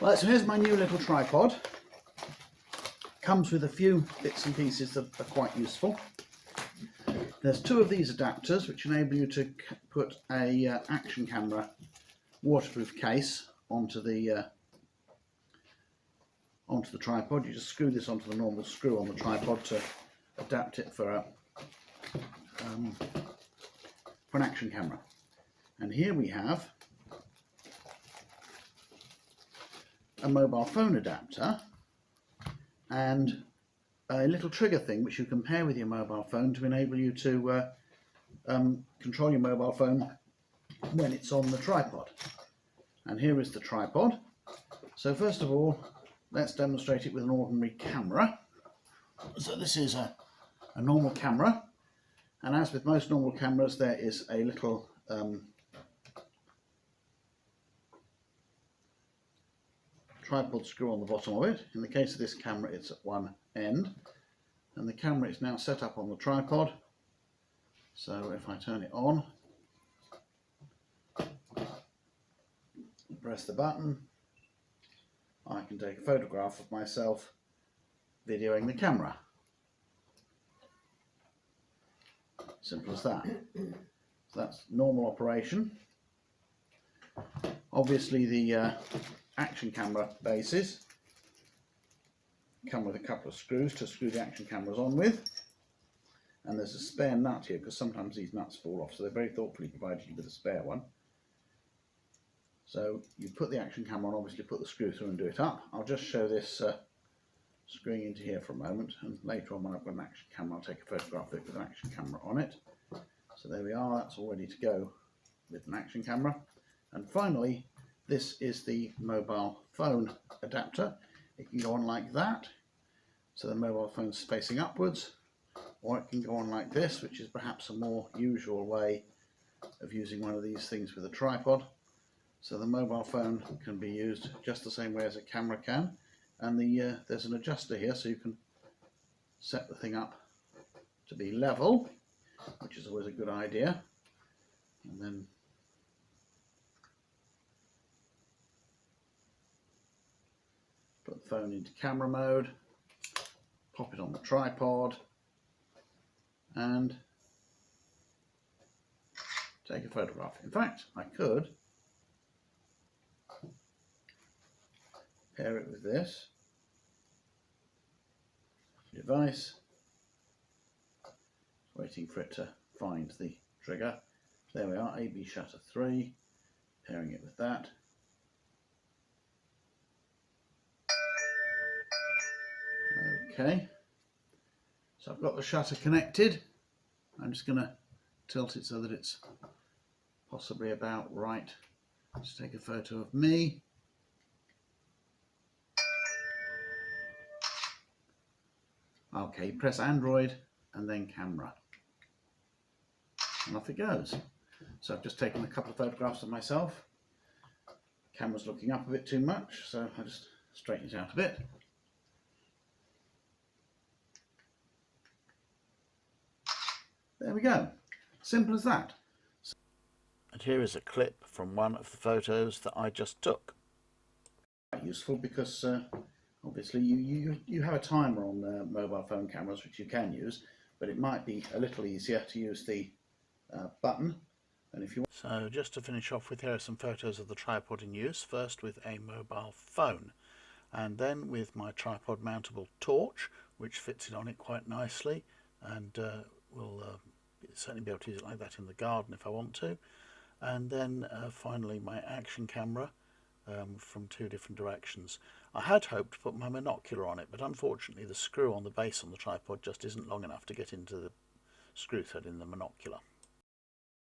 Right, so here's my new little tripod. Comes with a few bits and pieces that are quite useful. There's two of these adapters which enable you to put a action camera waterproof case onto the tripod. You just screw this onto the normal screw on the tripod to adapt it for an action camera. And here we have a mobile phone adapter and a little trigger thing which you can pair with your mobile phone to enable you to control your mobile phone when it's on the tripod. And here is the tripod. So first of all, let's demonstrate it with an ordinary camera. So this is a normal camera, and as with most normal cameras, there is a little tripod screw on the bottom of it. In the case of this camera, it's at one end, and the camera is now set up on the tripod. So if I turn it on, press the button, I can take a photograph of myself videoing the camera. Simple as that. So that's normal operation. Obviously the action camera bases come with a couple of screws to screw the action cameras on with, and there's a spare nut here because sometimes these nuts fall off, so they're very thoughtfully provided you with a spare one. So you put the action camera on, obviously put the screw through and do it up. I'll just show this screwing into here for a moment, and later on when I've got an action camera I'll take a photograph of it with an action camera on it. So there we are, that's all ready to go with an action camera. And finally, this is the mobile phone adapter. It can go on like that, so the mobile phone's facing upwards, or it can go on like this, which is perhaps a more usual way of using one of these things with a tripod. So the mobile phone can be used just the same way as a camera can, and there's an adjuster here so you can set the thing up to be level, which is always a good idea, and then put the phone into camera mode, pop it on the tripod, and take a photograph. In fact, I could pair it with this device, waiting for it to find the trigger. There we are, AB shutter 3, pairing it with that. Okay, so I've got the shutter connected. I'm just going to tilt it so that it's possibly about right. Let's take a photo of me. Okay, press Android and then camera, and off it goes. So I've just taken a couple of photographs of myself. Camera's looking up a bit too much, so I just straighten it out a bit. There we go, simple as that. And here is a clip from one of the photos that I just took. Quite useful because obviously you have a timer on mobile phone cameras which you can use, but it might be a little easier to use the button. And if you want. So just to finish off with, here are some photos of the tripod in use, first with a mobile phone and then with my tripod mountable torch which fits it on it quite nicely, and will certainly be able to use it like that in the garden if I want to. And then finally my action camera from two different directions. I had hoped to put my monocular on it, but unfortunately the screw on the base on the tripod just isn't long enough to get into the screw thread in the monocular.